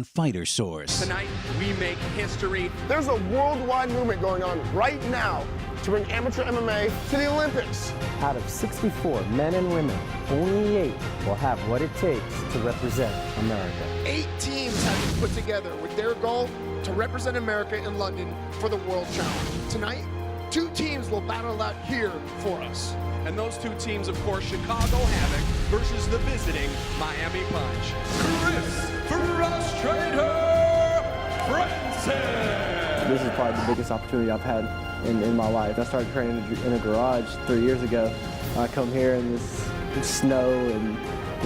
on Fighter Source. Tonight, we make history. There's a worldwide movement going on right now to bring amateur MMA to the Olympics. Out of 64 men and women, only 8 will have what it takes to represent America. 8 teams have been put together with their goal to represent America in London for the World Challenge. Tonight, 2 teams will battle out here for us. And those 2 teams, of course, Chicago Havoc versus the visiting Miami Punch. Chris Frustrator Francis! This is probably the biggest opportunity I've had in my life. I started training in a garage 3 years ago. I come here and this snow and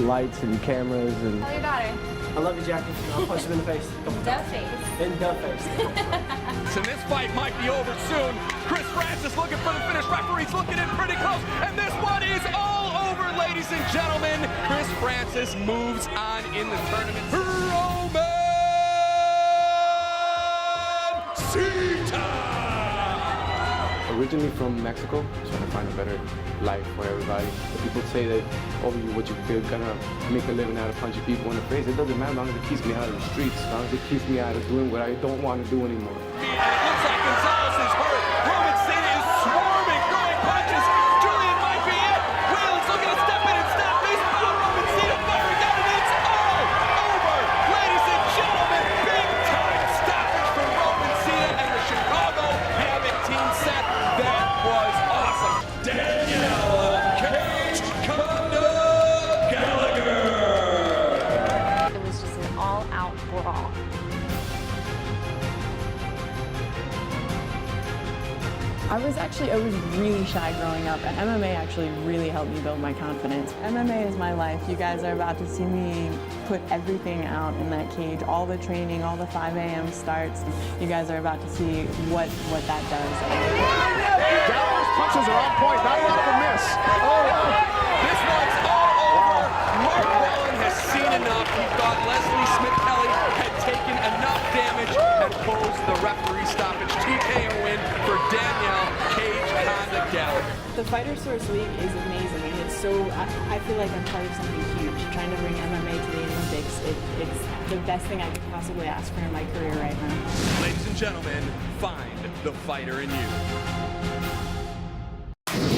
lights and cameras and... Tell your daughter. I love you, Jackie. I'll punch him in the face. Duck face. In duck face. So this fight might be over soon. Chris Francis looking for the finish. Referee's looking in pretty close. And this one is all over, ladies and gentlemen. Chris Francis moves on in the tournament. Roman Sita! Originally from Mexico, trying to find a better life for everybody. People say that, oh, what you're gonna make a living out of punching people in the face. It doesn't matter as long as it keeps me out of the streets, as long as it keeps me out of doing what I don't want to do anymore. And it looks like Gonzalez is hurt. Roman Sita is swarming, throwing punches. Julian might be it. Whelan's looking to step in and stop. He's fouled Roman Sita firing down, and it's all over. Ladies and gentlemen, big time stoppage for Roman Sita and the Chicago Havoc team set. That was awesome. Danielle Cage Conda Gallagher. It was just an all-out brawl. I was really shy growing up, and MMA actually really helped me build my confidence. MMA is my life. You guys are about to see me put everything out in that cage, all the training, all the 5 a.m. starts. You guys are about to see what that does. Gallagher's punches are on point, not allowed to miss. This one's all over. Mark Whelan has seen enough. He thought Leslie Smith Kelly had taken enough damage and pulls the referee stoppage. TKO win for Danielle Cage Conda Gallagher. The Fighter Source League is amazing, and it's so, I feel like I'm part of something huge. Trying to bring MMA to the Olympics, it's the best thing I could possibly ask for in my career right now. Ladies and gentlemen, find the fighter in you.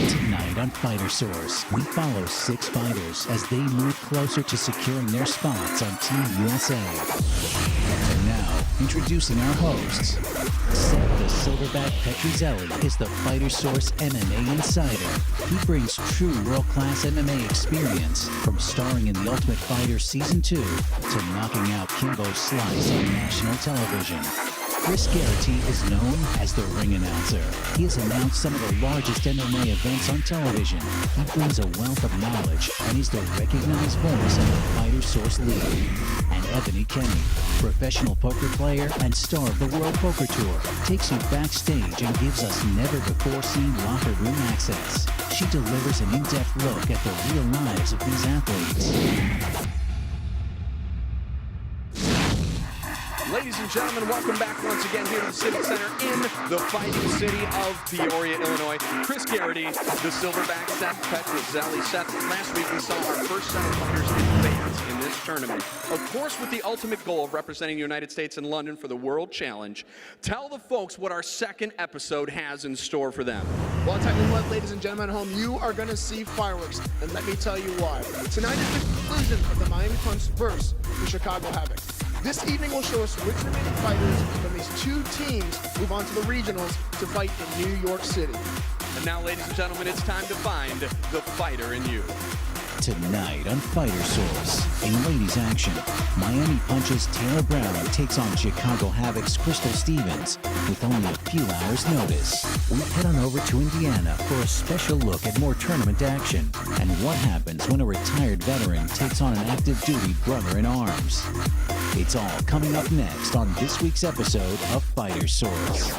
Tonight on Fighter Source, we follow 6 fighters as they move closer to securing their spots on Team USA. And now, introducing our hosts. Seth the Silverback Petruzzelli is the Fighter Source MMA insider. He brings true world-class MMA experience, from starring in The Ultimate Fighter Season 2 to knocking out Kimbo Slice on national television. Chris Garrity is known as the ring announcer. He has announced some of the largest MMA events on television. He brings a wealth of knowledge and is the recognized voice of the Fighter Source League. And Ebony Kenny, professional poker player and star of the World Poker Tour, takes you backstage and gives us never-before-seen locker room access. She delivers an in-depth look at the real lives of these athletes. Ladies and gentlemen, welcome back once again here to the Civic Center in the fighting city of Peoria, Illinois. Chris Garrity, the Silverback, Seth Petruzzelli. Seth, last week we saw our first set of fighters advance in this tournament. Of course, with the ultimate goal of representing the United States in London for the World Challenge. Tell the folks what our second episode has in store for them. Well, I'll tell you what, ladies and gentlemen at home, you are going to see fireworks, and let me tell you why. Tonight is the conclusion of the Miami Punch versus the Chicago Havoc. This evening will show us which remaining fighters from these 2 teams move on to the regionals to fight in New York City. And now, ladies and gentlemen, it's time to find the fighter in you. Tonight on Fighter Source, in ladies action, Miami Punch's Taylor Brown takes on Chicago Havoc's Crystal Stevens with only a few hours' notice. We head on over to Indiana for a special look at more tournament action and what happens when a retired veteran takes on an active duty brother-in-arms. It's all coming up next on this week's episode of Fighter Source.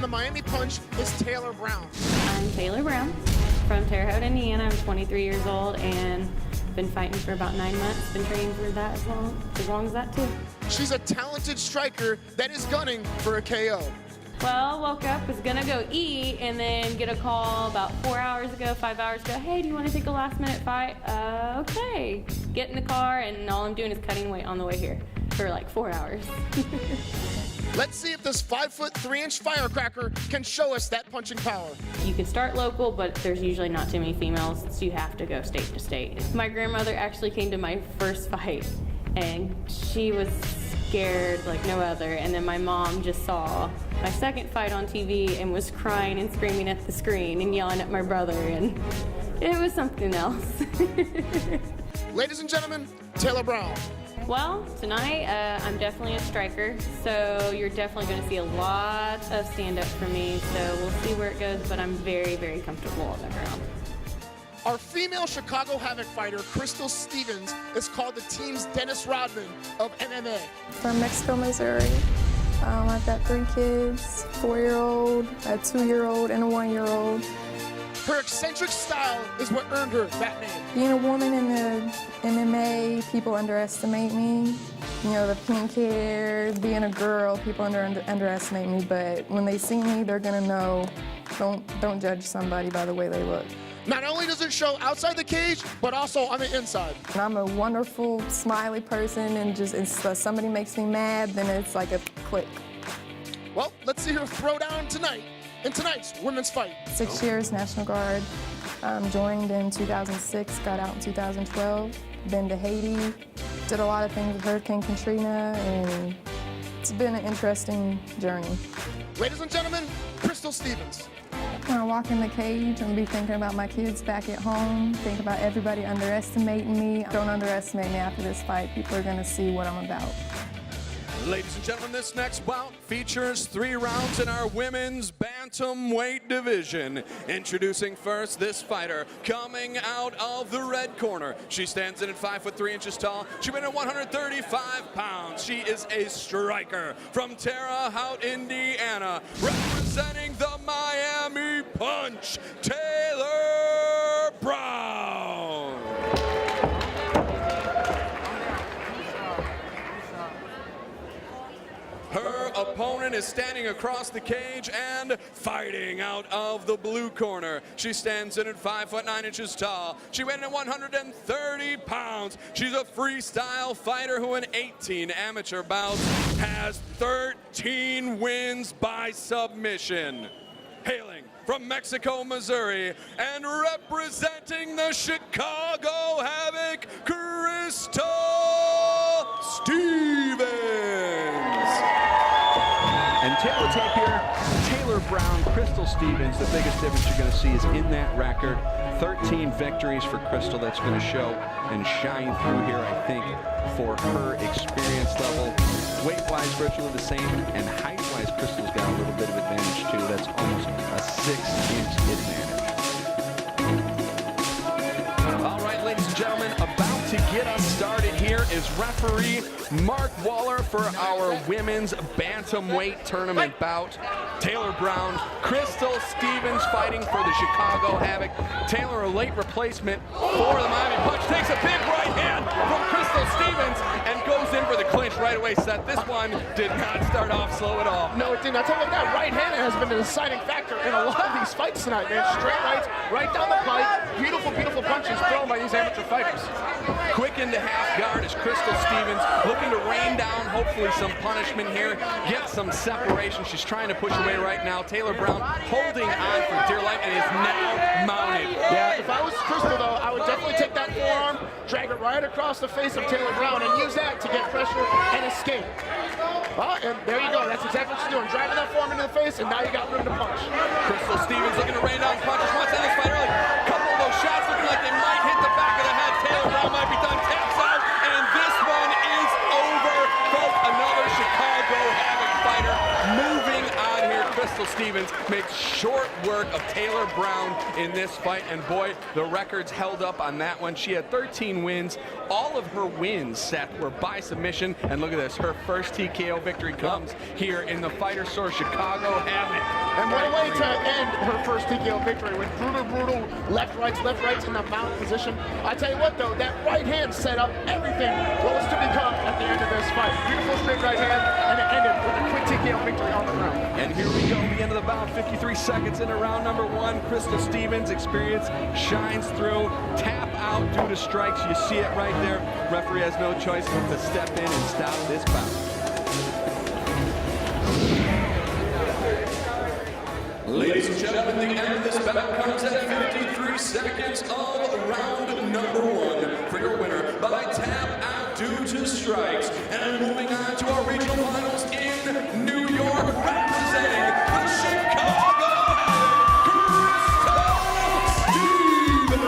the Miami Punch is Taylor Brown. I'm Taylor Brown from Terre Haute, Indiana. I'm 23 years old and been fighting for about 9 months. Been training for that as long as that too. She's a talented striker that is gunning for a KO. Well, woke up, was gonna go eat, and then get a call about 5 hours ago, hey, do you wanna take a last minute fight? Okay. Get in the car, and all I'm doing is cutting weight on the way here for like 4 hours. Let's see if this 5'3" firecracker can show us that punching power. You can start local, but there's usually not too many females, so you have to go state to state. My grandmother actually came to my first fight, and she was scared like no other, and then my mom just saw my second fight on TV and was crying and screaming at the screen and yelling at my brother, and it was something else. Ladies and gentlemen, Taylor Brown. Well, tonight I'm definitely a striker, so you're definitely going to see a lot of stand-up from me, so we'll see where it goes, but I'm very, very comfortable on the ground. Our female Chicago Havoc fighter, Crystal Stevens, is called the team's Dennis Rodman of MMA. From Mexico, Missouri. I've got 3 kids, 4-year-old, a 2-year-old, and a 1-year-old. Her eccentric style is what earned her that name. Being a woman in the MMA, people underestimate me. You know, the pink hair, being a girl, people underestimate me, but when they see me, they're gonna know, don't judge somebody by the way they look. Not only does it show outside the cage, but also on the inside. And I'm a wonderful, smiley person, and just if somebody makes me mad, then it's like a click. Well, let's see her throw down tonight in tonight's women's fight. 6 years National Guard, joined in 2006, got out in 2012, been to Haiti, did a lot of things with Hurricane Katrina, and it's been an interesting journey. Ladies and gentlemen, Crystal Stevens. When I walk in the cage and be thinking about my kids back at home, think about everybody underestimating me. Don't underestimate me after this fight. People are gonna see what I'm about. Ladies and gentlemen, this next bout features 3 rounds in our women's bantamweight division. Introducing first this fighter coming out of the red corner. She stands in at 5'3" tall. She weighed at 135 pounds. She is a striker from Terre Haute, Indiana, representing the Miami Punch, Taylor Brown. Her opponent is standing across the cage and fighting out of the blue corner. She stands in at 5'9" tall. She weighed in at 130 pounds. She's a freestyle fighter who in 18 amateur bouts has 13 wins by submission. Hailing from Mexico, Missouri, and representing the Chicago Havoc, Crystal Stevens. And tail to tape here, Taylor Brown, Crystal Stevens. The biggest difference you're going to see is in that record. 13 victories for Crystal. That's going to show and shine through here, I think, for her experience level. Weight-wise, virtually the same, and height-wise, Crystal's got a little bit of advantage, too. That's almost a 6-inch advantage. All right, ladies and gentlemen, about to get us started here is referee Mark Waller for our women's bantamweight tournament bout. Taylor Brown, Crystal Stevens fighting for the Chicago Havoc. Taylor, a late replacement for the Miami Punch, takes a big right hand from Crystal Stevens and goes in for the clinch right away. Seth, this one did not start off slow at all. No, it didn't. I tell you what, that right hand has been the deciding factor in a lot of these fights tonight, man. Straight rights, right down the pipe. Beautiful, beautiful punches thrown by these amateur fighters. Quick into half guard is Crystal Stevens, looking to rain down hopefully some punishment here, get some separation. She's trying to push away right now. Taylor Brown holding on for dear life and is now mounted. Yeah, if I was Crystal though, I would definitely take that forearm, drag it right across the face of Taylor Brown and use that to get pressure and escape. Well, and there you go. That's exactly what she's doing. Driving that forearm into the face, and now you got room to punch. Crystal Stevens looking to rain down punches. Wants to end this fight early. Couple of those shots looking like they might hit the back of the head. Taylor Brown might be done. Taps out, and this one is over. Folks, another Chicago Havoc fighter moving on here. Crystal Stevens makes short work of Taylor Brown in this fight, and boy, the records held up on that one. She had 13 wins. All of her wins, Seth, were by submission, and look at this, her first TKO victory comes here in the Fighter Source Chicago Havoc. And what a way to end her first TKO victory with brutal left rights in the mount position. I tell you what though, that right hand set up everything what was to become at the end of this fight. Beautiful straight right hand, and it ended with a quick TKO victory on the ground. And here we go, the end of the bout, 53 seconds into round number 1. Crystal Stevens' experience shines through. Tap out due to strikes. You see it right there. Referee has no choice but to step in and stop this bout. Ladies and gentlemen, the end of this bout comes at 53 seconds of round number 1 for your winner by tap out due to strikes. And moving on to our regional finals in New York, representing the Chicago Crystal Stevens.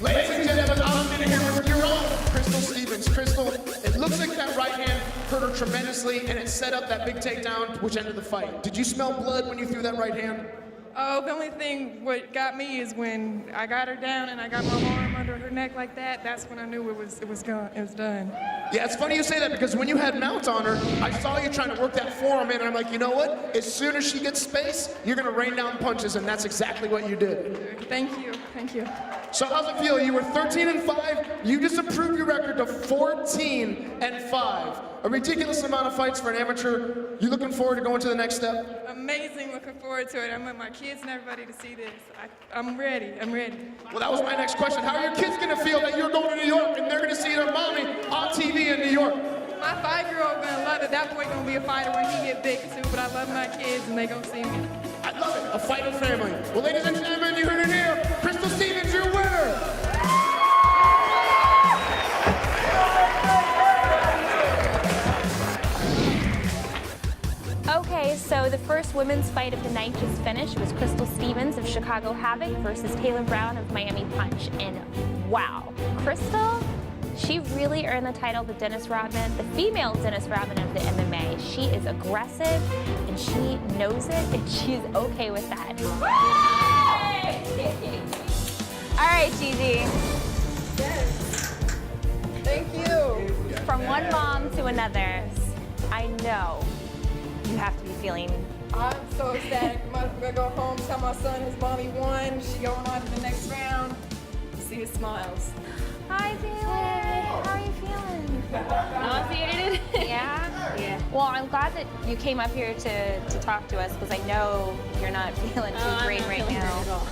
Ladies and gentlemen, I'm going to hear from your own Crystal Stevens. Crystal, it looks like that right hand hurt her tremendously, and it set up that big takedown, which ended the fight. Did you smell blood when you threw that right hand? Oh, the only thing what got me is when I got her down and I got my arm under her neck like that. That's when I knew it was gone. It was done. Yeah, it's funny you say that because when you had mounts on her, I saw you trying to work that forearm in, and I'm like, you know what? As soon as she gets space, you're going to rain down punches, and that's exactly what you did. Thank you. Thank you. So how's it feel? You were 13-5. You just improved your record to 14-5. A ridiculous amount of fights for an amateur. You looking forward to going to the next step? Amazing. Looking forward to it. I want my kids and everybody to see this. I'm ready. I'm ready. Well, that was my next question. How are your kids going to feel that you're going to New York and they're going to see their mommy on TV in New York? My 5-year-old gonna love it. That boy gonna be a fighter when he get big too. But I love my kids and they gonna see me. I love it. A fighter family. Well, ladies and gentlemen, you heard it here. Crystal Stevens, your winner. Okay, so the first women's fight of the night just finished was Crystal Stevens of Chicago Havoc versus Taylor Brown of Miami Punch. And wow, Crystal, she really earned the title of Dennis Rodman, the female Dennis Rodman of the MMA. She is aggressive and she knows it and she's okay with that. All right, Gigi. Yes. Thank you. From one mom to another, I know you have to be feeling. I'm so ecstatic. I'm gonna go home, tell my son his mommy won. She going on to the next round. See his smiles. Hi, Taylor. How are you feeling? Nauseated? Yeah? Yeah. Well, I'm glad that you came up here to talk to us because I know you're not feeling too great right now. At all.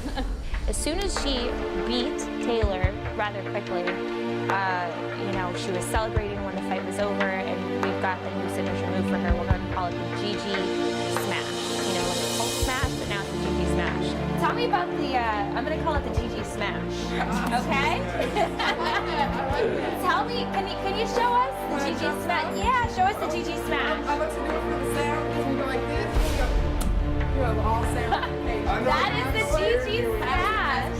As soon as she beat Taylor rather quickly, you know, she was celebrating when the fight was over, and we've got the new signature move for her. We're going to call it the Gigi Smash. You know, like a Hulk Smash, but now it's a Gigi Smash. Tell me about the, I'm going to call it the Gigi Smash. Okay? Tell me, can you show us the Gigi Smash? Yeah, show us the Gigi Smash. I like to do it for the sound. We go like this. You have all sound. That is the Gigi Smash.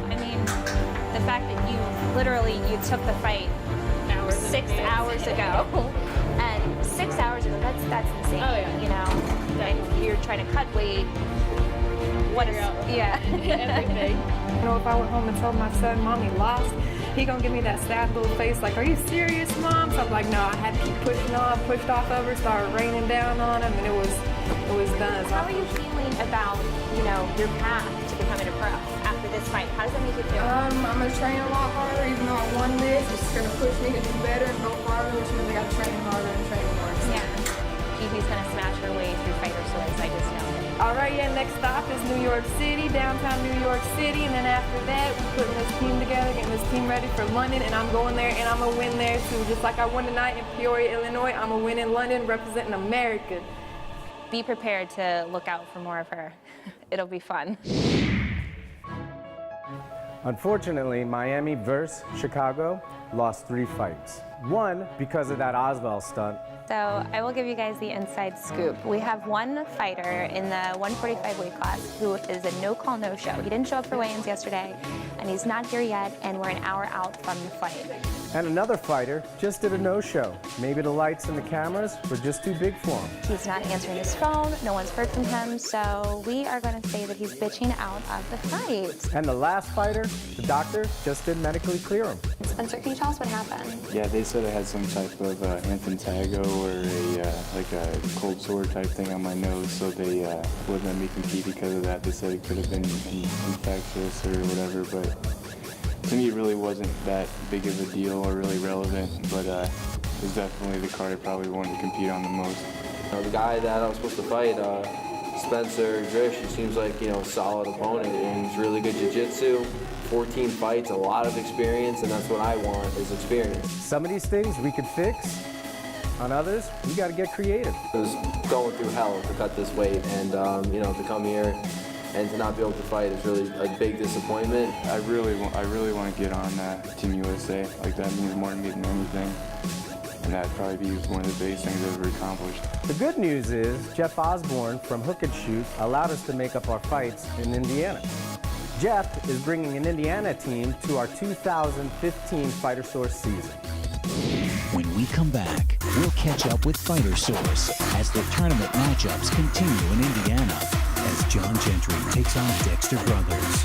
I mean, the fact that you took the fight 6 hours ago, and 6 hours ago, that's insane. Oh, yeah. You know, and you're trying to cut weight. What is, yeah. Everything. You know, if I went home and told my son, Mommy lost, he gonna give me that sad little face like, are you serious, Mom? So I'm like, no, I had to keep pushing on, pushed off of her, started raining down on him, and it was done. So How are you feeling about, you know, your path to becoming a pro after this fight? How does that make you feel? I'm gonna train a lot harder, even though I won this. It's gonna push me to do better and go farther, which means I gotta train harder and train more. So. Yeah. Gigi's gonna smash her way through Fighter Source, I just know it. all right, yeah, next stop is New York City, downtown New York City, and then after that, we're putting this team together, getting this team ready for London, and I'm going there, and I'm gonna win there too. Just like I won tonight in Peoria, Illinois, I'm gonna win in London, representing America. Be prepared to look out for more of her. It'll be fun. Unfortunately, Miami versus Chicago lost 3 fights. One, because of that Oswald stunt. So I will give you guys the inside scoop. We have one fighter in the 145 weight class who is a no-call, no-show. He didn't show up for weigh-ins yesterday, and he's not here yet, and we're an hour out from the fight. And another fighter just did a no-show. Maybe the lights and the cameras were just too big for him. He's not answering his phone, no one's heard from him, so we are going to say that he's bitching out of the fight. And the last fighter, the doctor just didn't medically clear him. Spencer, can you tell us what happened? Yeah, they said I had some type of impetigo or like a cold sore type thing on my nose, so they wouldn't let me compete because of that. They said it could have been infectious or whatever, but to me it really wasn't that big of a deal or really relevant, but it was definitely the card I probably wanted to compete on the most. The guy that I was supposed to fight, Spencer Drish, he seems like, a solid opponent, and he's really good jiu-jitsu. 14 fights, a lot of experience, and that's what I want, is experience. Some of these things we could fix. On others, we got to get creative. I was going through hell to cut this weight, and to come here and to not be able to fight is really a big disappointment. I really want to get on Team USA. Like, that means more to me than anything. And that'd probably be one of the biggest things I've ever accomplished. The good news is Jeff Osborne from Hook and Shoot allowed us to make up our fights in Indiana. Jeff is bringing an Indiana team to our 2015 Fighter Source season. When we come back, we'll catch up with Fighter Source as the tournament matchups continue in Indiana as John Gentry takes on Dexter Brothers.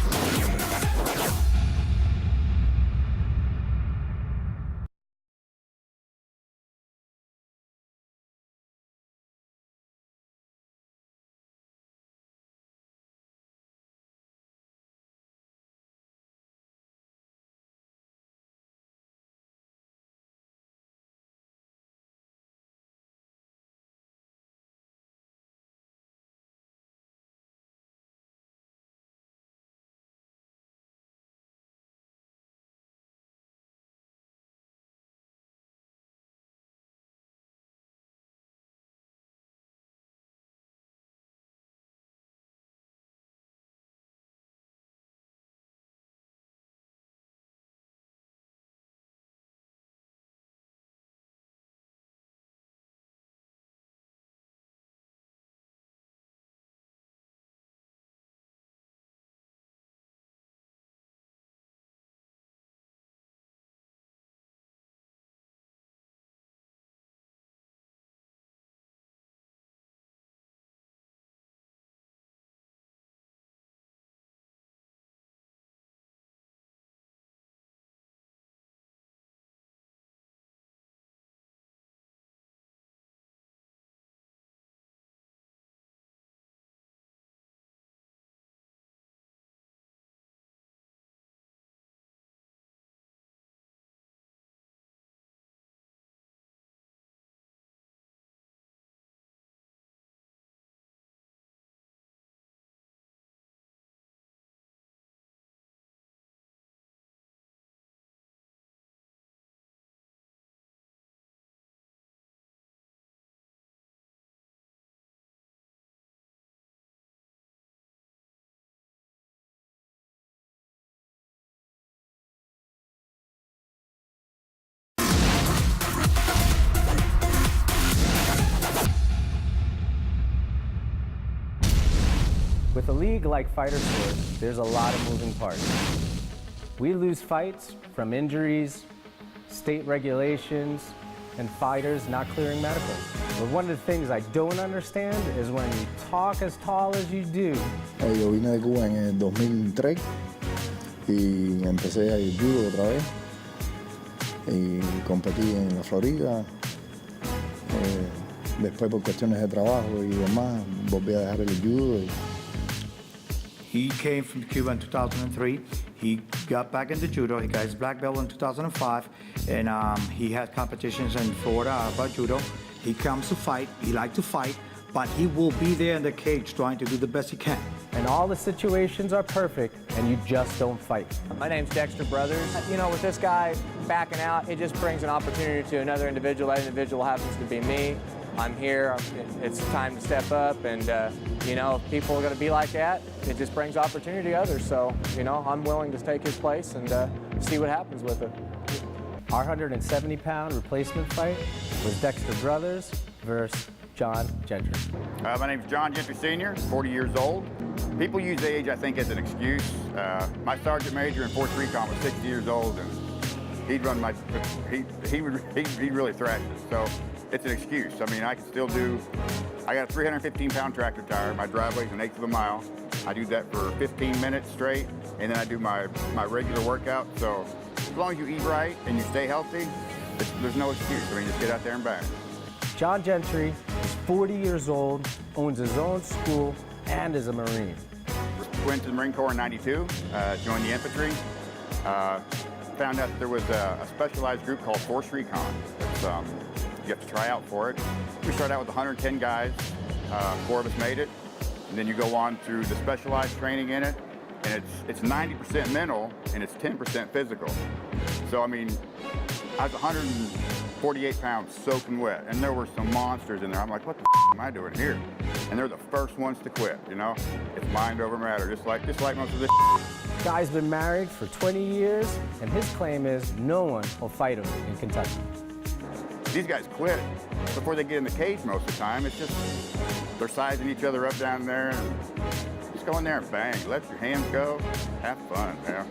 With a league like Fighter Source, there's a lot of moving parts. We lose fights from injuries, state regulations, and fighters not clearing medicals. But one of the things I don't understand is when you talk as tall as you do. Yo vine de Cuba en el 2003 y empecé a ir judo otra vez y competí en la Florida. Después por cuestiones de trabajo y demás volví a dejar el judo. He came from Cuba in 2003. He got back into judo. He got his black belt in 2005, and he had competitions in Florida about judo. He comes to fight. He likes to fight, but he will be there in the cage trying to do the best he can. And all the situations are perfect, and you just don't fight. My name's Dexter Brothers. With this guy backing out, it just brings an opportunity to another individual. That individual happens to be me. I'm here. It's time to step up, and if people are going to be like that, it just brings opportunity to others. So, I'm willing to take his place and see what happens with it. Our 170-pound replacement fight was Dexter Brothers versus John Gentry. My name's John Gentry Sr., 40 years old. People use age, I think, as an excuse. My sergeant major in 4th Recon was 60 years old, and he'd run my, he really thrashed us. So it's an excuse. I mean, I can still do, I got a 315-pound tractor tire. My driveway's 1/8 of a mile. I do that for 15 minutes straight, and then I do my regular workout. So as long as you eat right and you stay healthy, there's no excuse. I mean, just get out there and bang. John Gentry is 40 years old, owns his own school, and is a Marine. Went to the Marine Corps in '92, joined the infantry. Found out that there was a specialized group called Force Recon. You have to try out for it. We started out with 110 guys. 4 of us made it. And then you go on through the specialized training in it. And it's 90% mental and it's 10% physical. So, I mean, I was 148 pounds soaking wet. And there were some monsters in there. I'm like, what the am I doing here? And they're the first ones to quit, you know? It's mind over matter, just like most of this. Guy's been married for 20 years, and his claim is no one will fight him in Kentucky. These guys quit before they get in the cage most of the time. It's just they're sizing each other up down there, and just go in there and bang. Let your hands go. Have fun, man.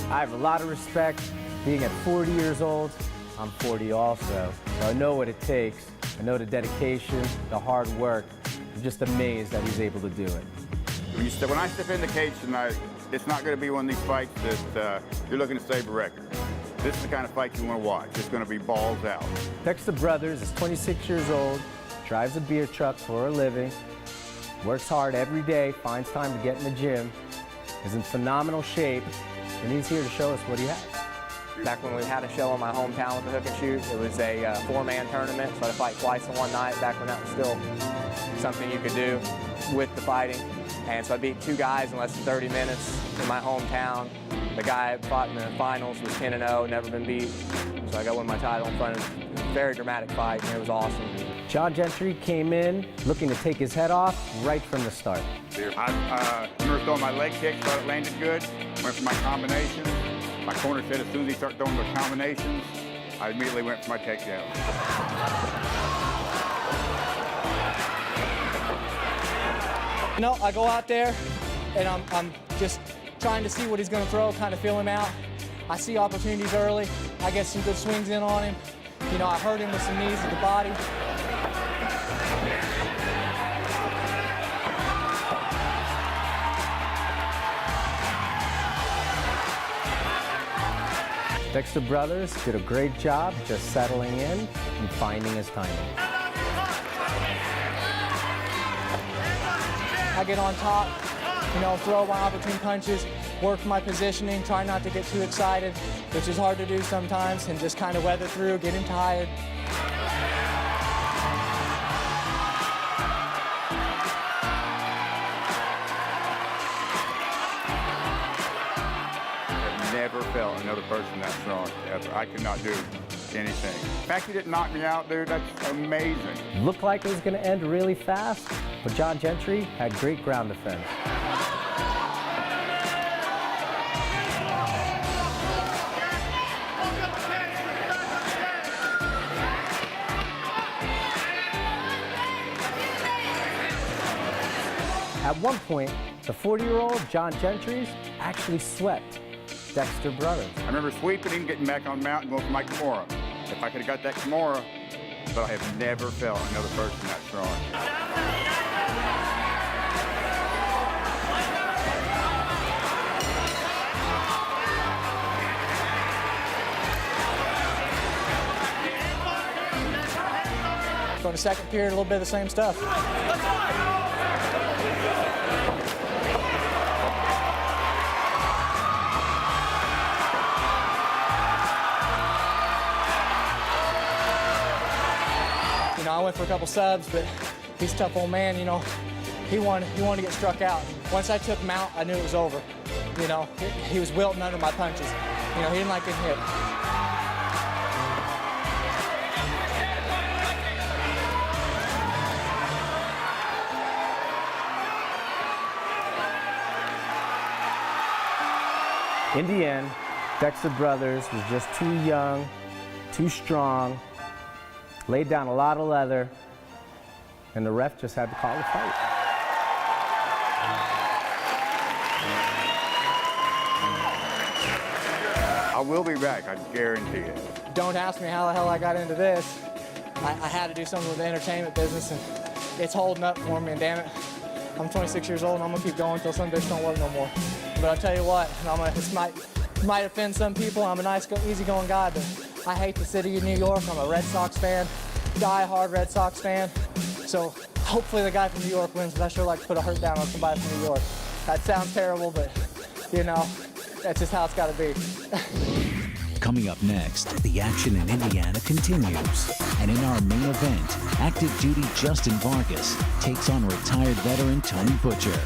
I have a lot of respect. Being at 40 years old, I'm 40 also, so I know what it takes. I know the dedication, the hard work. I'm just amazed that he's able to do it. When I step in the cage tonight, it's not going to be one of these fights that you're looking to save a record. This is the kind of fight you want to watch. It's going to be balls out. Dexter Brothers is 26 years old, drives a beer truck for a living, works hard every day, finds time to get in the gym, is in phenomenal shape, and he's here to show us what he has. Back when we had a show in my hometown with the hook and shoot, it was a 4-man tournament, so I had to fight twice in one night, back when that was still something you could do with the fighting. And so I beat 2 guys in less than 30 minutes in my hometown. The guy I fought in the finals was 10-0, never been beat. So I got win my title in front of him. It was a very dramatic fight, and it was awesome. John Gentry came in looking to take his head off right from the start. I remember throwing my leg kicks, thought it landed good. Went for my combinations. My corner said as soon as he started throwing the combinations, I immediately went for my takedown. You know, I go out there and I'm just trying to see what he's going to throw, kind of feel him out. I see opportunities early. I get some good swings in on him. You know, I hurt him with some knees to the body. Dexter Brothers did a great job just settling in and finding his timing. I get on top, you know, throw my opportune punches, work my positioning, try not to get too excited, which is hard to do sometimes, and just kind of weather through, getting tired. I've never felt another person that strong ever. I could not do anything. The fact he didn't knock me out, dude, that's amazing. Looked like it was going to end really fast, but John Gentry had great ground defense. At one point, the 40-year-old John Gentry actually swept Dexter Brothers. I remember sweeping him, getting back on the mount, and going for my Kimura. If I could have got that Kimura, but I have never felt another person that strong. So in the second period, a little bit of the same stuff. You know, I went for a couple subs, but he's a tough old man, you know. He wanted to get struck out. Once I took him out, I knew it was over. You know, he was wilting under my punches. You know, he didn't like getting hit. In the end, Dexter Brothers was just too young, too strong, laid down a lot of leather, and the ref just had to call the fight. I will be back, I guarantee it. Don't ask me how the hell I got into this. I had to do something with the entertainment business, and it's holding up for me, and damn it, I'm 26 years old, and I'm gonna keep going until some bitch don't love no more. But I'll tell you what, this might offend some people. I'm a nice, easygoing guy, but I hate the city of New York. I'm a Red Sox fan, die-hard Red Sox fan. So hopefully the guy from New York wins, but I sure like to put a hurt down on somebody from New York. That sounds terrible, but you know, that's just how it's gotta be. Coming up next, the action in Indiana continues. And in our main event, active duty Justin Vargas takes on retired veteran Tony Butcher.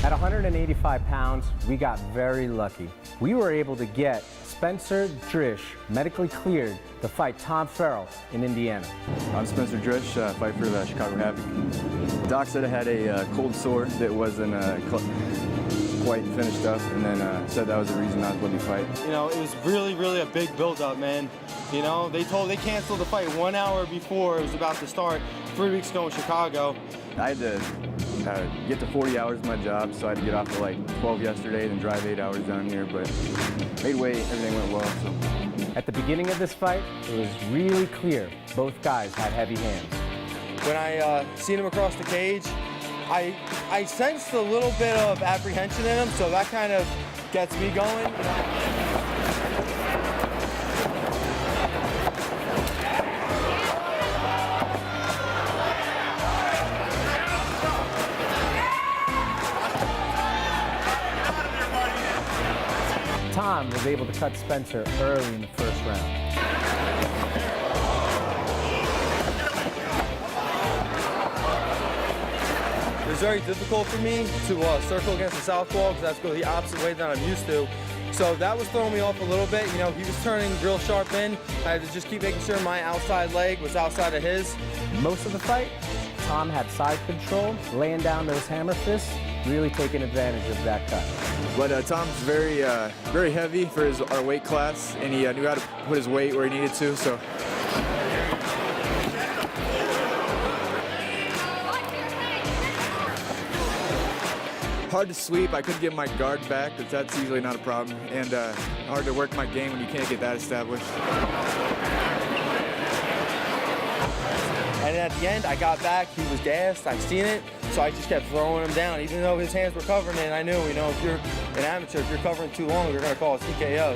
At 185 pounds, we got very lucky. We were able to get Spencer Drish medically cleared to fight Tom Farrell in Indiana. I'm Spencer Drish, fight for the Chicago Havoc. Doc said I had a cold sore that wasn't quite finished up, and then said that was the reason not to let me fight. You know, it was really a big build-up, man. You know, they canceled the fight 1 hour before it was about to start 3 weeks ago in Chicago. I had to get to 40 hours of my job, so I had to get off at like 12 yesterday and drive 8 hours down here, but made weight, everything went well. So. At the beginning of this fight, it was really clear both guys had heavy hands. When I seen him across the cage, I sensed a little bit of apprehension in him, so that kind of gets me going. Tom was able to cut Spencer early in the first round. It was very difficult for me to circle against the southpaw because that's the opposite way that I'm used to. So that was throwing me off a little bit. You know, he was turning real sharp in. I had to just keep making sure my outside leg was outside of his. Most of the fight, Tom had side control, laying down those hammer fists, really taking advantage of that cut. But Tom's very heavy for our weight class, and he knew how to put his weight where he needed to. So. Hard to sweep. I couldn't get my guard back, but that's usually not a problem. And hard to work my game when you can't get that established. And at the end, I got back, he was gassed, I seen it, so I just kept throwing him down, even though his hands were covering it, and I knew, you know, if you're an amateur, if you're covering too long, they're gonna call a TKO.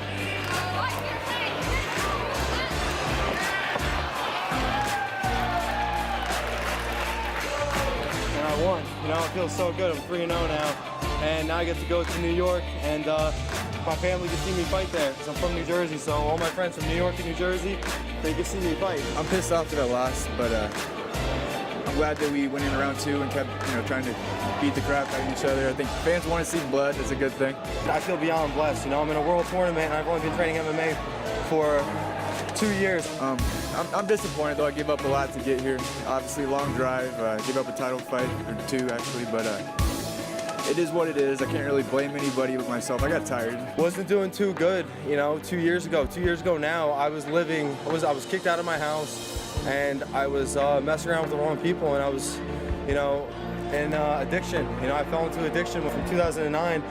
And I won, you know, it feels so good, I'm 3-0 now, and now I get to go to New York, and my family can see me fight there, because I'm from New Jersey, so all my friends from New York and New Jersey, they can see me fight. I'm pissed off that I lost, but I'm glad that we went in round 2 and kept, you know, trying to beat the crap out of each other. I think fans want to see blood. That's a good thing. I feel beyond blessed. You know, I'm in a world tournament, and I've only been training MMA for 2 years. I'm disappointed, though. I gave up a lot to get here. Obviously, long drive. Gave up a title fight, or 2, actually, but it is what it is. I can't really blame anybody but myself. I got tired. Wasn't doing too good, you know, 2 years ago. 2 years ago now, I was kicked out of my house, and I was messing around with the wrong people, and I was, you know, in addiction. You know, I fell into addiction from 2009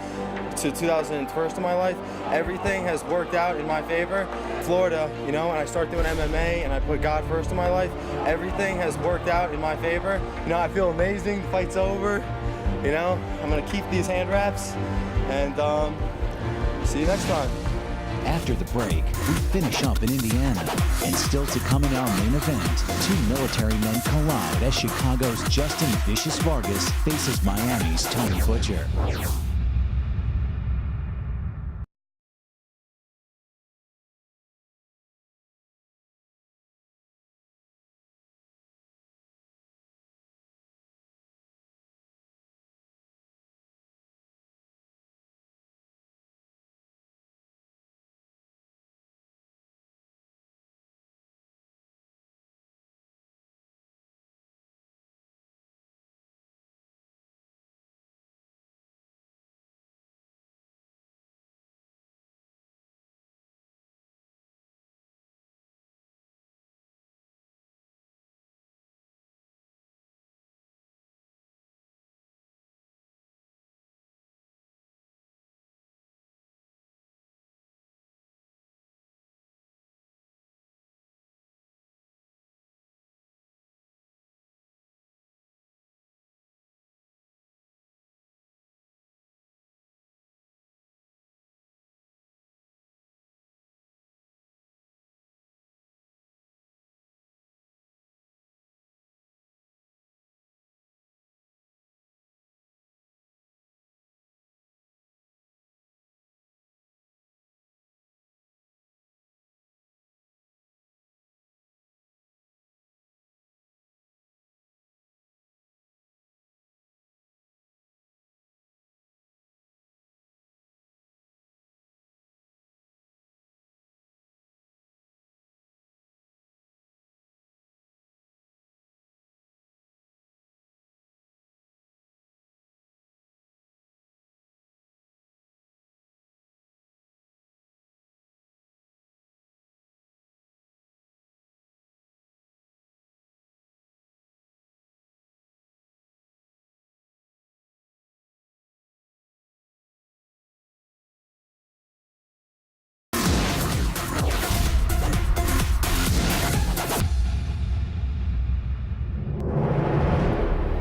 to 2001 of my life. Everything has worked out in my favor. Florida, you know, and I started doing MMA, and I put God first in my life. Everything has worked out in my favor. You know, I feel amazing. The fight's over. You know, I'm gonna keep these hand wraps, and see you next time. After the break, we finish up in Indiana. And still to come in our main event, 2 military men collide as Chicago's Justin Vicious Vargas faces Miami's Tony Butcher.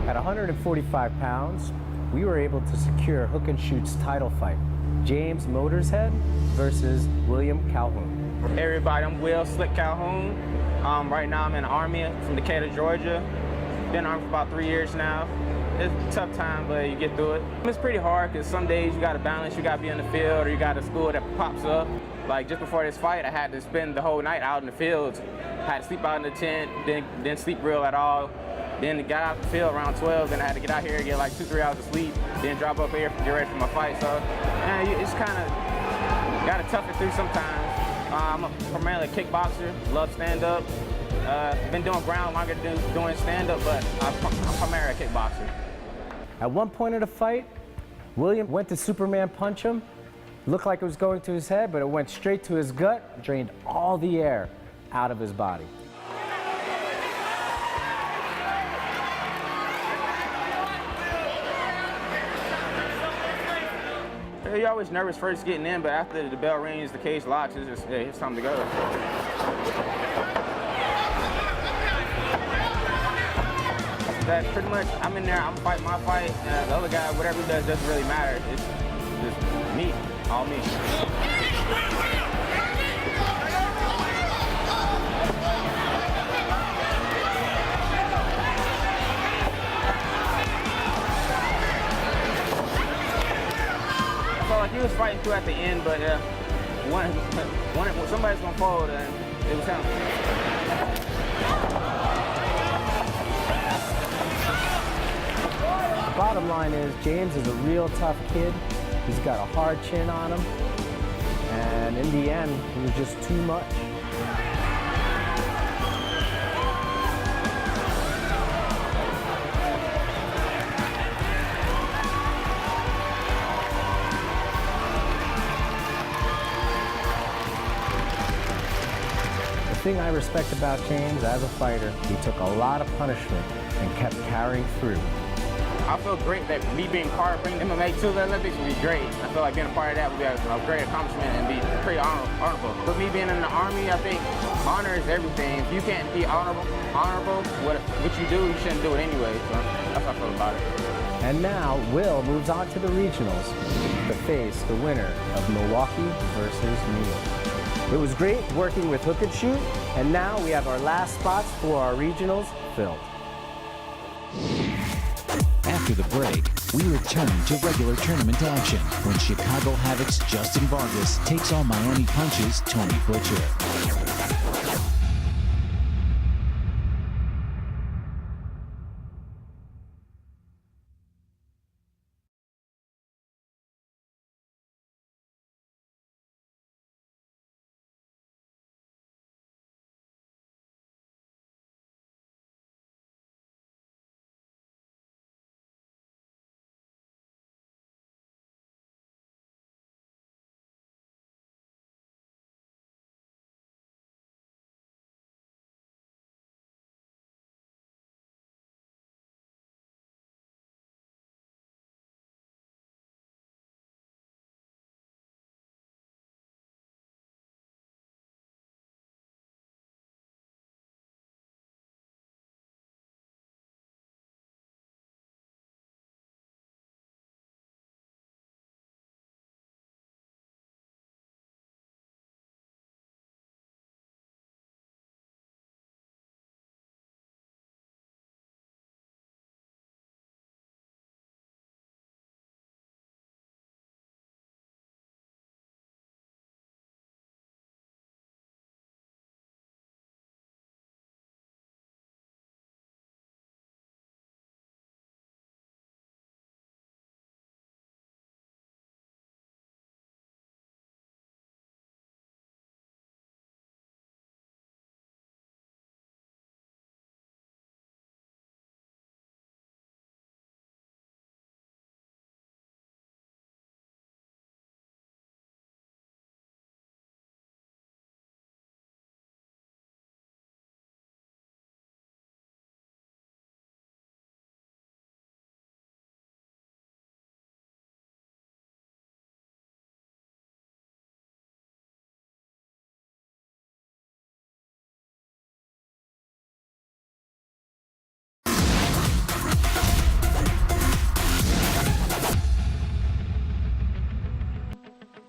At 145 pounds, we were able to secure Hook and Shoot's title fight. James Motorshead versus William Calhoun. Hey everybody, I'm Will Slick Calhoun. Right now I'm in the Army from Decatur, Georgia. Been in the Army for about 3 years now. It's a tough time, but you get through it. It's pretty hard because some days you got to balance, you got to be in the field, or you got a school that pops up. Like just before this fight, I had to spend the whole night out in the fields. I had to sleep out in the tent, didn't sleep real at all. Then got out the field around 12, then I had to get out here and get like 2-3 hours of sleep, then drop up here to get ready for my fight. So, man, it's kind of got to tough it through sometimes. I'm primarily a kickboxer, love stand-up. Been doing ground longer than doing stand-up, but I'm primarily a kickboxer. At one point of the fight, William went to Superman punch him. Looked like it was going to his head, but it went straight to his gut, drained all the air out of his body. You're always nervous first getting in, but after the bell rings, the cage locks, it's just, hey, it's time to go. that pretty much I'm in there, I'm fighting my fight, and the other guy, whatever he does, doesn't really matter. It's just me, all me. I felt like he was fighting through at the end, but when somebody's gonna fold, and it was him. The bottom line is James is a real tough kid. He's got a hard chin on him. And in the end, it was just too much. The thing I respect about James as a fighter, he took a lot of punishment and kept carrying through. I feel great that me being part of bringing MMA to the Olympics would be great. I feel like being a part of that would be a great accomplishment and be pretty honorable. But me being in the Army, I think honor is everything. If you can't be honorable, what you do, you shouldn't do it anyway. So that's how I feel about it. And now, Will moves on to the regionals to face the winner of Milwaukee versus Neal. It was great working with Hook and Shoot, and now we have our last spots for our regionals filled. After the break, we return to regular tournament action when Chicago Havoc's Justin Vargas takes on Miami Punch's Tony Butcher.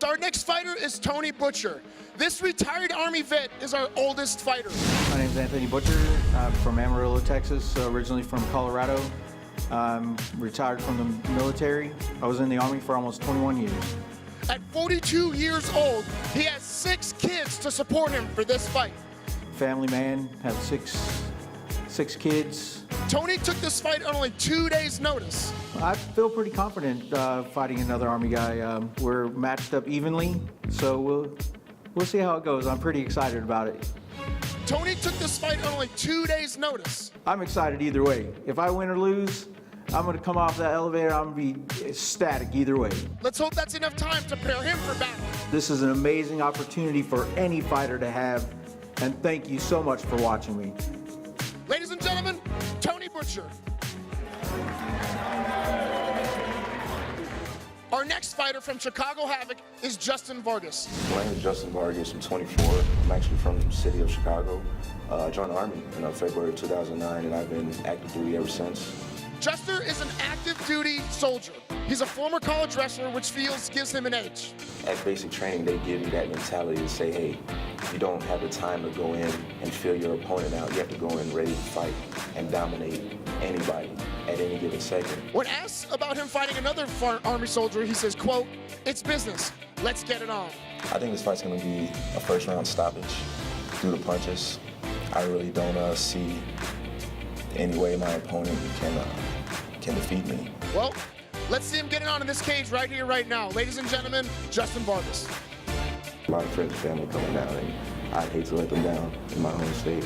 Our next fighter is Tony Butcher. This retired Army vet is our oldest fighter. My name is Anthony Butcher. I'm from Amarillo, Texas, originally from Colorado. I'm retired from the military. I was in the Army for almost 21 years. At 42 years old, he has 6 kids to support him for this fight. Family man, have six kids. Tony took this fight on only 2 days' notice. I feel pretty confident fighting another Army guy. We're matched up evenly, so we'll see how it goes. I'm pretty excited about it. Tony took this fight on only 2 days' notice. I'm excited either way. If I win or lose, I'm going to come off that elevator. I'm going to be ecstatic either way. Let's hope that's enough time to prepare him for battle. This is an amazing opportunity for any fighter to have, and thank you so much for watching me. Ladies and gentlemen, Tony Butcher. Our Our next fighter from Chicago Havoc is Justin Vargas. My name is Justin Vargas. I'm 24. I'm actually from the city of Chicago. I joined the Army in February 2009, and I've been active duty ever since. Justin is an active duty soldier. He's a former college wrestler, which gives him an edge. At basic training, they give you that mentality to say, hey, you don't have the time to go in and feel your opponent out. You have to go in ready to fight and dominate anybody at any given second. When asked about him fighting another Army soldier, he says, quote, "It's business. Let's get it on." I think this fight's going to be a first-round stoppage through the punches. I really don't see any way my opponent can defeat me. Well, let's see him get it on in this cage right here, right now. Ladies and gentlemen, Justin Vargas. A lot of friends and family coming down, and I'd hate to let them down in my home state.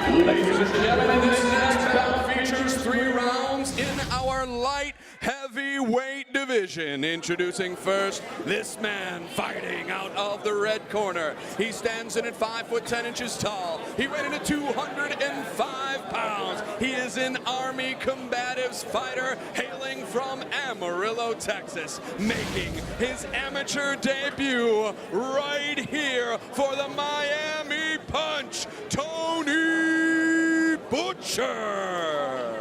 Ladies and gentlemen, this next bout features 3 rounds in our light heavyweight division. Introducing first, this man fighting out of the red corner. He stands in at 5'10" tall. He weighed in at 205 pounds. He is an Army combatives fighter hailing from Amarillo, Texas, making his amateur debut right here for the Miami Punch, Tony Butcher.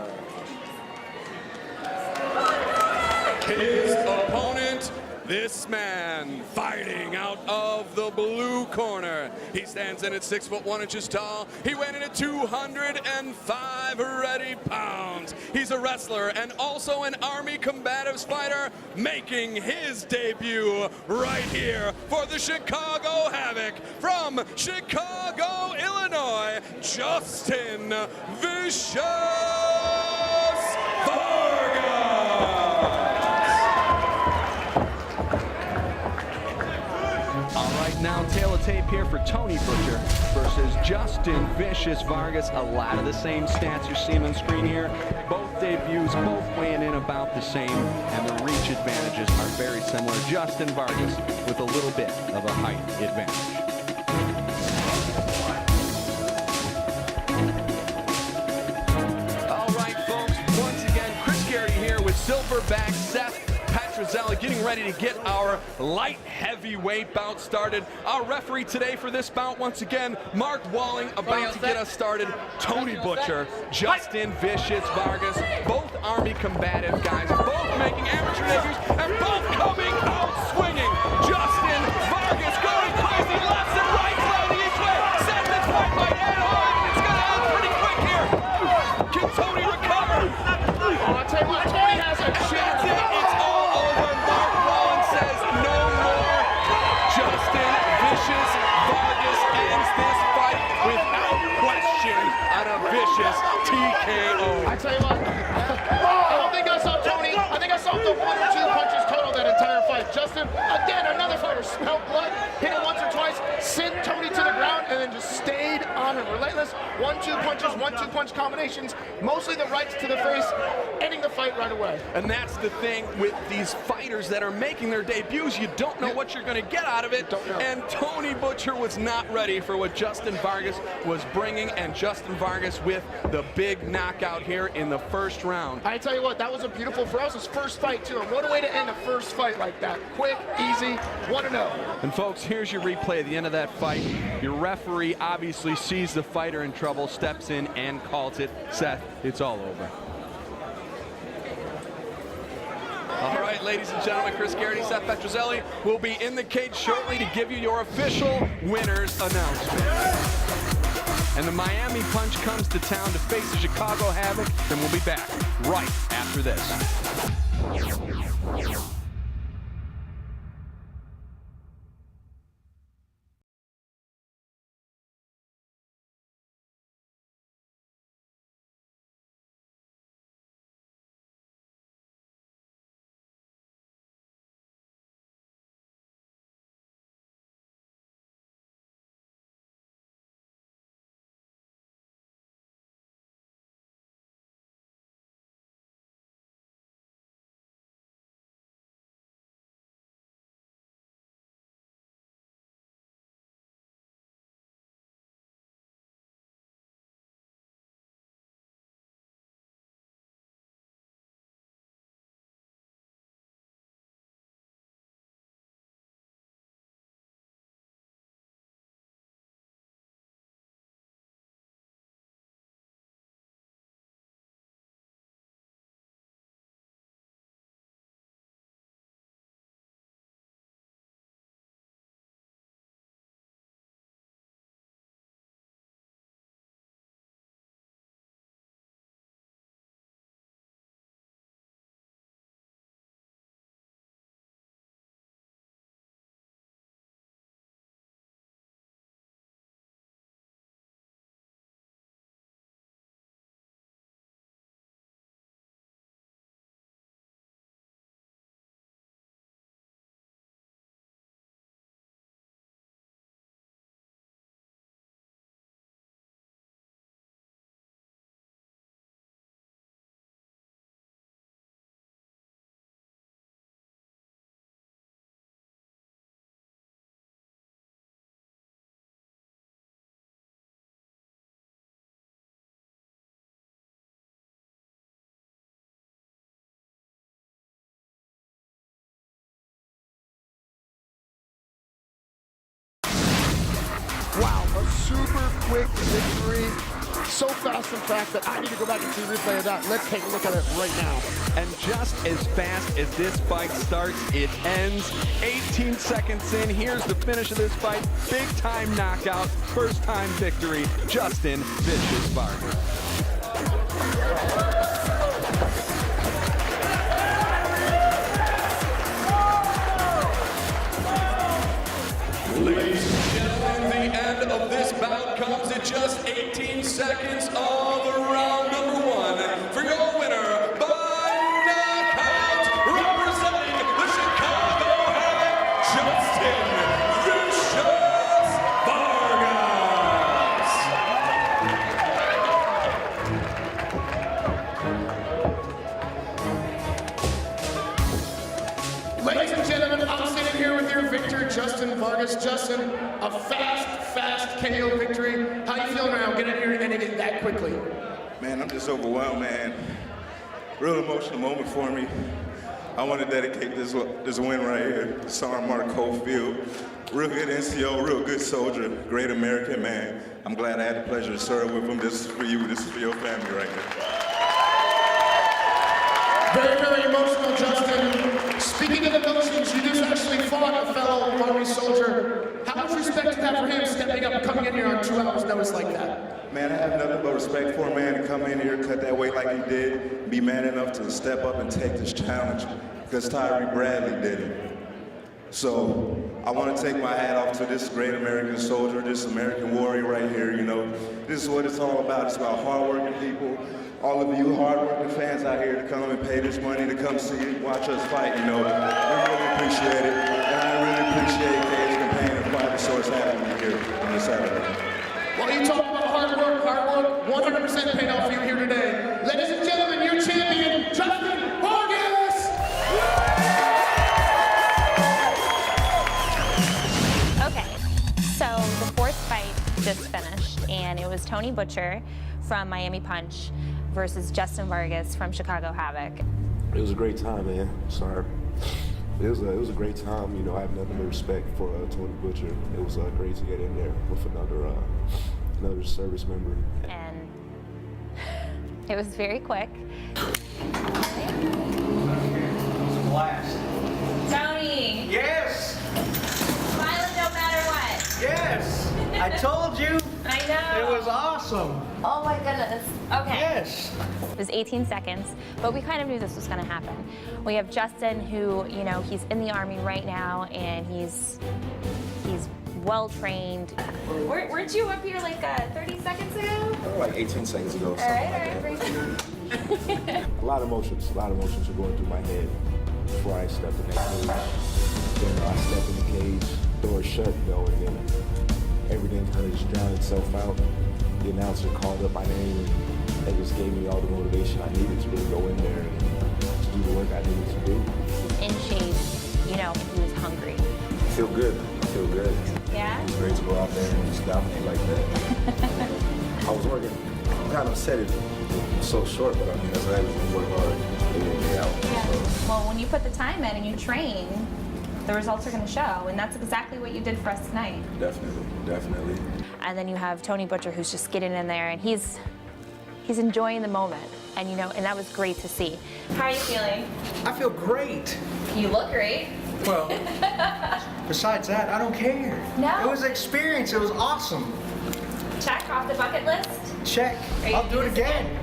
His opponent, this man fighting out of the blue corner. He stands in at 6'1" tall. He went in at 205 ready pounds. He's a wrestler and also an Army combatives fighter, making his debut right here for the Chicago Havoc from Chicago, Illinois, Justin Vicious Vargas. All right, now tail of tape here for Tony Butcher versus Justin Vicious Vargas. A lot of the same stats you're seeing on screen here. Both debuts, both weighing in about the same, and the reach advantages are very similar. Justin Vargas with a little bit of a height advantage. All right, folks, once again, Chris Garrity here with Silverback Seth Petrozelli, getting ready to get our light heavyweight bout started. Our referee today for this bout, once again, Mark Walling, about to get us started. Tony Butcher, Justin Vicious Vargas, both Army combative guys, both making amateur debuts, and both coming out swinging. Justin Vargas going crazy, left and right, sliding each way. Seth, this fight might end hard. It's going to end pretty quick here. Can Tony recover? Oh, I'll tell you what, Tony has a chance. That's it. It's all over. Mark Wallen says no more. Justin Vicious Vargas ends this fight without question on a vicious TKO. I tell you what, I don't think I saw Tony. I think I saw the 1 or 2 punches total that entire fight. Justin, again, another fighter smelled blood, hit him once or twice, sent Tony to the ground, and then just stayed on him. Relentless 1-2 punches, 1-2 punch combinations, mostly the rights to the face, ending the fight right away. And that's the thing with these fighters that are making their debuts. You don't know what you're going to get out of it. And Tony Butcher was not ready for what Justin Vargas was bringing, and Justin Vargas with the big knockout here in the first round. I tell you what, that was a beautiful, for us, his first fight too. And what a way to end a first fight like that. Quick, easy, 1-0. And folks, here's your replay at the end of that fight. Your referee obviously sees the fighter in trouble, steps in and calls it. Seth, it's all over. All right, ladies and gentlemen, Chris Garrity, Seth Petrozelli will be in the cage shortly to give you your official winners announcement. And the Miami Punch comes to town to face the Chicago Havoc, and we'll be back right after this. super quick victory. So fast, in fact, that I need to go back and see a replay of that. Let's take a look at it right now. And just as fast as this fight starts, it ends. 18 seconds in, here's the finish of this fight. Big time knockout, first time victory, Justin Vicious Vargas. Ladies and gentlemen, the end of this bout comes at just 18 seconds of round number 1. For your winner by knockout, representing the Chicago Havoc, Justin Vicious Vargas. Ladies and gentlemen, I'm sitting here with your victor, Justin Vargas. Justin, a fast KO victory. How you feeling now? Get in here and ending it that quickly. Man, I'm just overwhelmed, man. Real emotional moment for me. I want to dedicate this win right here to Sergeant Mark Cofield. Real good NCO, real good soldier, great American man. I'm glad I had the pleasure to serve with him. This is for you, this is for your family right here. Very emotional, Justin. Speaking of emotions, you just actually fought a fellow Army soldier. How much respect do you have for him stepping up and coming in here on 2 hours notice like that? Man, I have nothing but respect for a man to come in here, cut that weight like he did, be man enough to step up and take this challenge, because Tyree Bradley did it. So I want to take my hat off to this great American soldier, this American warrior right here. You know, this is what it's all about. It's about hardworking people. All of you hardworking fans out here to come and pay this money to come see it, watch us fight. You know, we really appreciate it, and I really appreciate Cage Campaign and Fighter Source having me here on this Saturday. Well, you talk about hard work, 100% paid off for you here today. Ladies and gentlemen, your champion, Justin Vargas! Okay, so the fourth fight just finished, and it was Tony Butcher from Miami Punch versus Justin Vargas from Chicago Havoc. It was a great time, man. Sorry. It was a great time. You know, I have nothing but respect for Tony Butcher. It was great to get in there with another service member. And it was very quick. It was a blast. Tony! Yes! Smiling no matter what. Yes! I told you! I know! It was awesome! Oh my goodness. Okay. Yes! It was 18 seconds, but we kind of knew this was going to happen. We have Justin, who, you know, he's in the Army right now, and he's well trained. Weren't you up here like 30 seconds ago? Like 18 seconds ago. All right, bring it. A lot of emotions were going through my head before I stepped in that cage. Then I stepped in the cage, door shut, and then everything kind of just drowned itself out. The announcer called up my name, and it just gave me all the motivation I needed to really go in there and to do the work I needed to do. In shape, you know, and he was hungry. I feel good. Yeah? It was great to go out there and just dominate like that. I was working, I'm kind of upset it was so short, but I mean, that's why I was working hard day in, day out. Yeah. So. Well, when you put the time in and you train, the results are going to show, and that's exactly what you did for us tonight. Definitely. And then you have Tony Butcher, who's just getting in there, and he's enjoying the moment, and you know, and that was great to see. How are you feeling? I feel great. You look great. Well, besides that, I don't care. No? It was an experience. It was awesome. Check off the bucket list. Check. I'll do it again.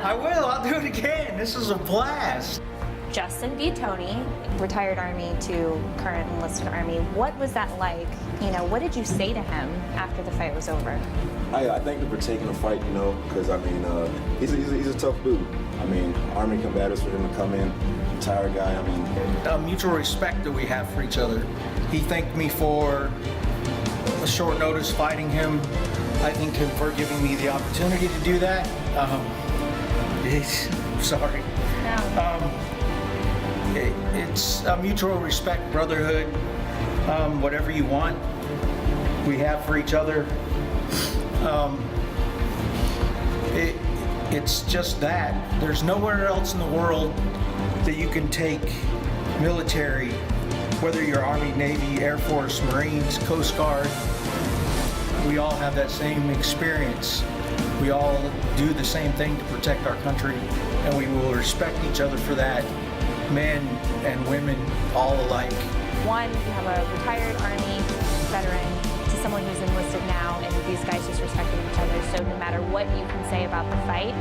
I will. I'll do it again. This is a blast. Justin beat Tony, retired Army to current enlisted Army. What was that like? You know, what did you say to him after the fight was over? I thank him for taking the fight, you know, because I mean, he's a tough dude. I mean, Army combatants, for him to come in, retired guy. I mean, a mutual respect that we have for each other. He thanked me for a short notice fighting him. I thank him for giving me the opportunity to do that. Sorry. No. It's a mutual respect, brotherhood, whatever you want, we have for each other. It's just that. There's nowhere else in the world that you can take military, whether you're Army, Navy, Air Force, Marines, Coast Guard, we all have that same experience. We all do the same thing to protect our country, and we will respect each other for that, men and women all alike. One, you have a retired Army veteran to someone who's enlisted now, and these guys just respecting each other. So no matter what you can say about the fight,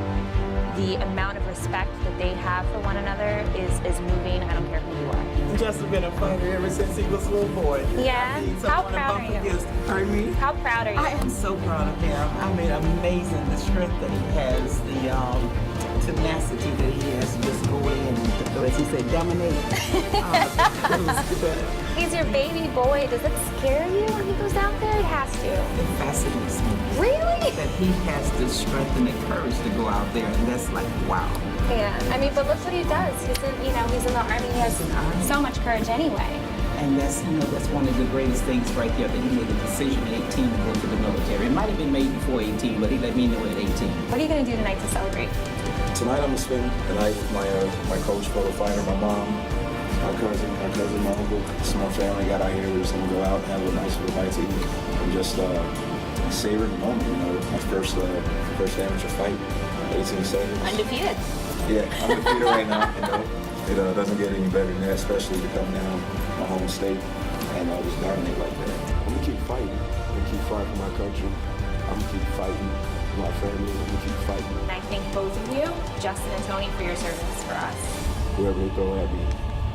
the amount of respect that they have for one another is moving. I don't care who you are. Justin's been a fighter ever since he was a little boy. Yeah? How proud are you? Pardon me? How proud are you? I am so proud of him. I mean, amazing the strength that he has, the tenacity that he has to just go in and, as he said, dominate. He's your baby boy. Does it scare you when he goes out there? It has to. It fascinates me. Really? That he has the strength and the courage to go out there, and that's like, wow. Yeah, I mean, but look what he does. He's in the Army. He has so much courage anyway. And that's one of the greatest things right there, that he made the decision at 18 to go to the military. It might have been made before 18, but he let me know at 18. What are you going to do tonight to celebrate? Tonight I'm gonna spend the night with my coach, fellow fighter, my mom, my cousin, my uncle. It's my family got out here. We're just gonna go out and have a nice little bite to eat and just savor the moment. You know, my first amateur fight, 18 seconds. Undefeated. Yeah, I'm undefeated right now. You know, it doesn't get any better than that, especially to come down my home state and just dominate like that. I'm gonna keep fighting. I'm gonna keep fighting for my country. I'm gonna keep fighting for my family. I'm gonna keep fighting. And I thank both of you, Justin and Tony, for your service for us. Whoever they throw at me,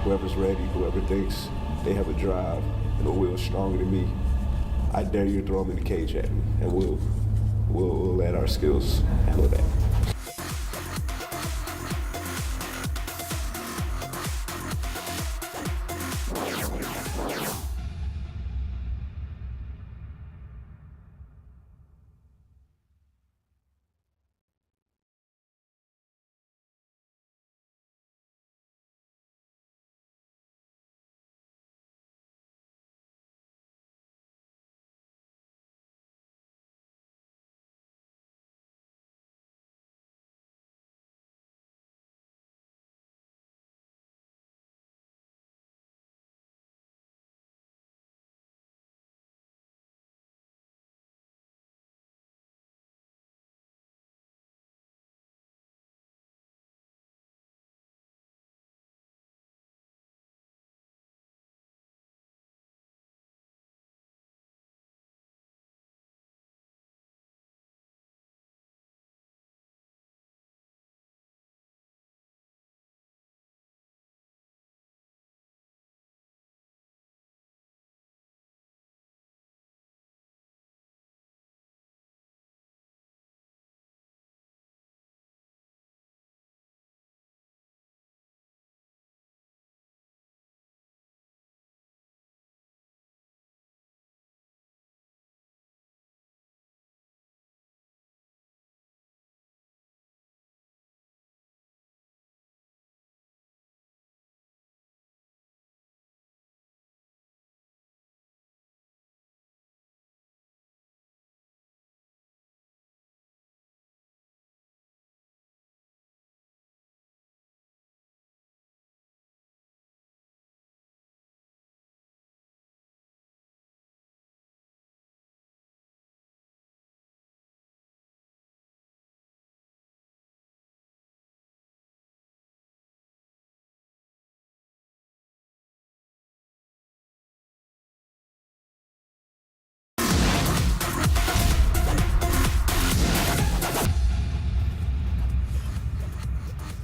whoever's ready, whoever thinks they have a drive and a will stronger than me, I dare you to throw them in the cage at me, and we'll let our skills handle that.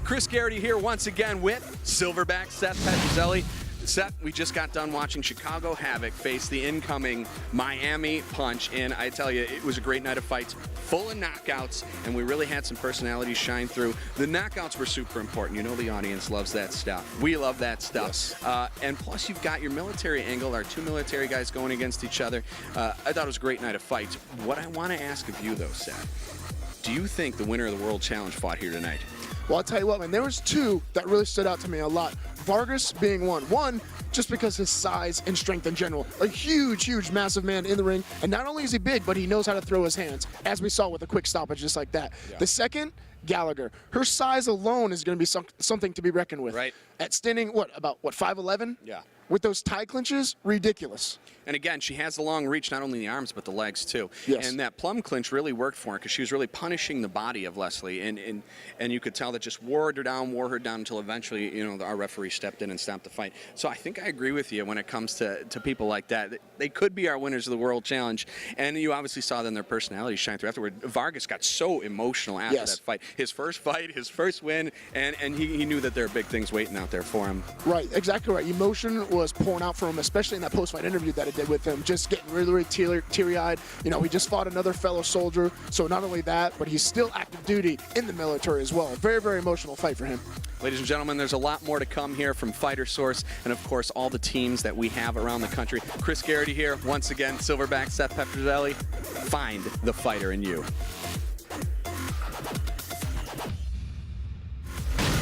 Chris Garrity here once again with Silverback Seth Petrozelli. Seth, we just got done watching Chicago Havoc face the incoming Miami Punch, and I tell you, it was a great night of fights, full of knockouts, and we really had some personalities shine through. The knockouts were super important. You know the audience loves that stuff. We love that stuff. Yes. And plus, you've got your military angle, our two military guys going against each other. I thought it was a great night of fights. What I want to ask of you, though, Seth, do you think the winner of the World Challenge fought here tonight? Well, I'll tell you what, man, there was two that really stood out to me a lot. Vargas being one. One, just because his size and strength in general. A huge, massive man in the ring. And not only is he big, but he knows how to throw his hands, as we saw with a quick stoppage just like that. Yeah. The second, Gallagher. Her size alone is going to be something to be reckoned with. Right. At standing, about 5'11"? Yeah. with those tie clinches, ridiculous. And again, she has the long reach, not only the arms, but the legs, too. Yes. And that plum clinch really worked for her because she was really punishing the body of Leslie. And you could tell that just wore her down until eventually, our referee stepped in and stopped the fight. So I think I agree with you when it comes to people like that. They could be our winners of the World Challenge. And you obviously saw then their personalities shine through afterward. Vargas got so emotional after that fight. His first fight, his first win, and he knew that there are big things waiting out there for him. Right, exactly right. Emotion was pouring out from him, especially in that post-fight interview that I did with him, just getting really teary-eyed. He just fought another fellow soldier, so not only that, but he's still active duty in the military as well. Very, very emotional fight for him. Ladies and gentlemen, there's a lot more to come here from Fighter Source and, of course, all the teams that we have around the country. Chris Garrity here, once again, Silverback, Seth Petrozelli. Find the fighter in you.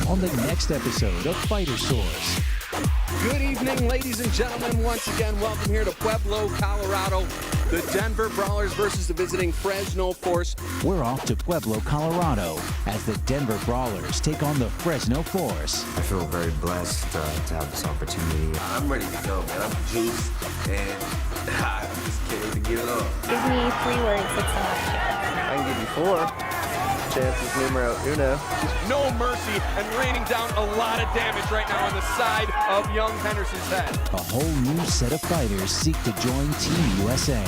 On the next episode of Fighter Source. Good evening, ladies and gentlemen. Once again, welcome here to Pueblo, Colorado. The Denver Brawlers versus the visiting Fresno Force. We're off to Pueblo, Colorado, as the Denver Brawlers take on the Fresno Force. I feel very blessed to have this opportunity. I'm ready to go, man. I'm juiced, and I just can't wait to get it on. Give me 3 words that sum up Shane. I can give you 4. Chances numero uno. No mercy and raining down a lot of damage right now on the side of young Henderson's head. A whole new set of fighters seek to join Team USA.